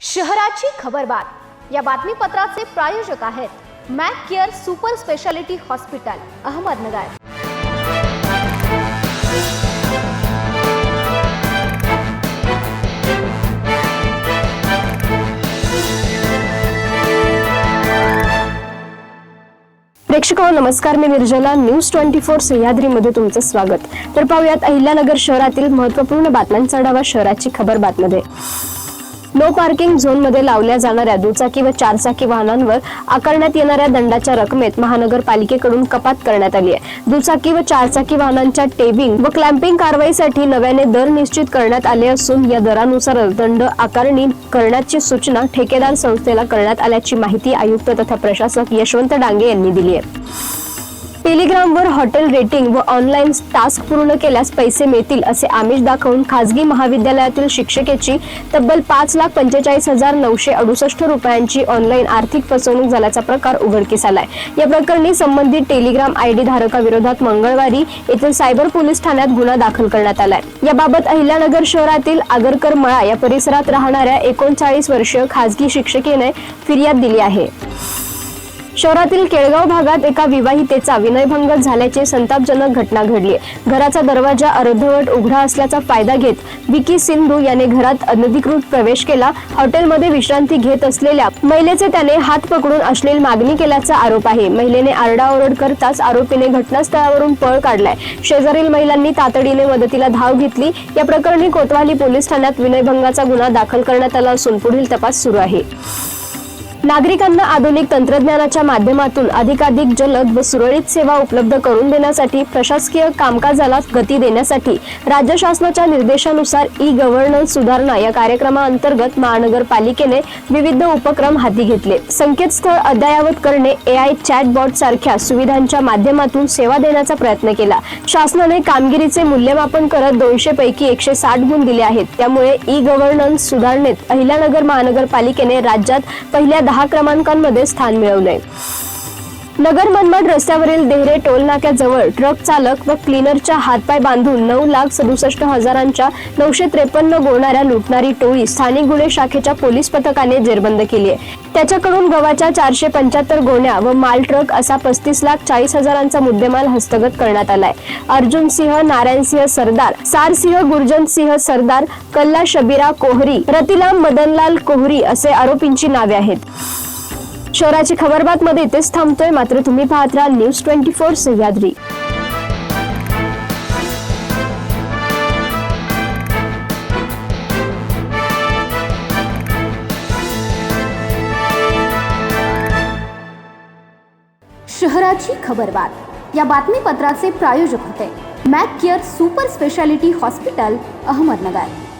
शहराची खबरबात या बातमीपत्राचे प्रायोजक आहेत Mac Care super speciality hospital Ahmednagar. प्रेक्षको नमस्कार, मी निर्जला न्यूज 24 सह्याद्रीमध्ये तुमचं स्वागत। तर पाहूयात अहिल्यानगर शहरातील महत्त्वपूर्ण बातम्यांचा आढावा शहराची खबर बातमध्ये। नो पार्किंग झोनमध्ये लावल्या जाणाऱ्या दुचाकी व चारचाकी वाहनांवर आकारण्यात येणाऱ्या दंडाच्या रकमेत महानगरपालिकेकडून कपात करण्यात आली आहे। दुचाकी व चारचाकी वाहनांच्या टेबिंग व क्लॅम्पिंग कारवाईसाठी नव्याने दर निश्चित करण्यात आले असून या दरानुसार दंड आकारणी करण्याची सूचना ठेकेदार संस्थेला करण्यात आल्याची माहिती आयुक्त तथा प्रशासक यशवंत डांगे यांनी दिली आहे। टेलिग्रामवर हॉटेल रेटिंग व ऑनलाईन टास्क पूर्ण केल्यास पैसे मिळतील असे आमिष दाखवून खासगी महाविद्यालयातील शिक्षकेची तब्बल 5,45,968 रुपयांची ऑनलाईन आर्थिक फसवणूक झाल्याचा प्रकार उघडकीस आलाय। या प्रकरणी संबंधित टेलिग्राम आयडी धारकाविरोधात मंगळवारी येथील सायबर पोलीस ठाण्यात गुन्हा दाखल करण्यात आलाय। याबाबत अहिल्यानगर शहरातील आगरकर मळा या परिसरात राहणाऱ्या 39 वर्षीय खासगी शिक्षिकेने फिर्याद दिली आहे। शहरातील केळगाव भागात एका विवाहितेचा विनयभंग झाल्याची संतापजनक घटना घडली। घराचा दरवाजा अर्धवट उघडा असल्याचा फायदा घेत विकी सिंधू याने घरात अनधिकृत प्रवेश केला। हॉटेलमध्ये विश्रांती घेत असलेल्या महिलेचे त्याने हात पकडून अश्लील मागणी केल्याचा आरोप आहे। महिलेने आरडाओरड करताच आरोपीने घटनास्थळावरून पळ काढलाय। शेजारील महिलांनी तातडीने मदतीला धाव घेतली। या प्रकरणी कोतवाली पोलीस ठाण्यात विनयभंगाचा गुन्हा दाखल करण्यात आला असून पुढील तपास सुरू आहे। नागरिकांना आधुनिक तंत्रज्ञानाच्या माध्यमातून अधिकाधिक जलद व सुरळीत सेवा उपलब्ध करून देण्यासाठी प्रशासकीय कामकाजाला गती देण्यासाठी राज्य शासनाच्या निर्देशानुसार ई-गव्हर्नन्स सुधारणा या कार्यक्रमाअंतर्गत महानगरपालिकेने विविध उपक्रम हाती घेतले। संकेतस्थळ अद्ययावत करणे, AI चॅटबॉट सारख्या सुविधांच्या माध्यमातून सेवा देण्याचा प्रयत्न केला। शासनाने कामगिरीचे मूल्यमापन करत 200 पैकी 160 गुण दिले आहेत। त्यामुळे ई-गव्हर्नन्स सुधारणेत अहिल्यानगर महानगरपालिकेने राज्यात पहिल्या 10 क्रमांकांमध्ये स्थान मिळवले। नगर मनमाड रस्त्यावरील देहरे टोल नाक्याजवळ ट्रक चालक व क्लीनरच्या हातपाय बांधून 9,67,953 गोणाऱ्या लुटणारी टोळी स्थानिक गुन्हे शाखेच्या पोलीस पथकाने जेरबंद केली आहे। त्याच्याकडून गव्हाच्या 475 गोण्या व माल ट्रक असा 35,40,000चा मुद्देमाल हस्तगत करण्यात आलाय। अर्जुन सिंह नारायणसिंह सरदार, सार सिंह गुरजन सिंह सरदार, कल्ला शबीरा कोहरी, रतिलाम मदनलाल कोहरी असे आरोपींची नावे आहेत। शहराची खबरबात मध्ये इथेच थांबतोय, मात्र तुम्ही पाहत राहा न्यूज 24 सह्याद्री। शहराची खबरबात या बातमीपत्राचे प्रायोजक होते Mac Care super speciality hospital Ahmednagar.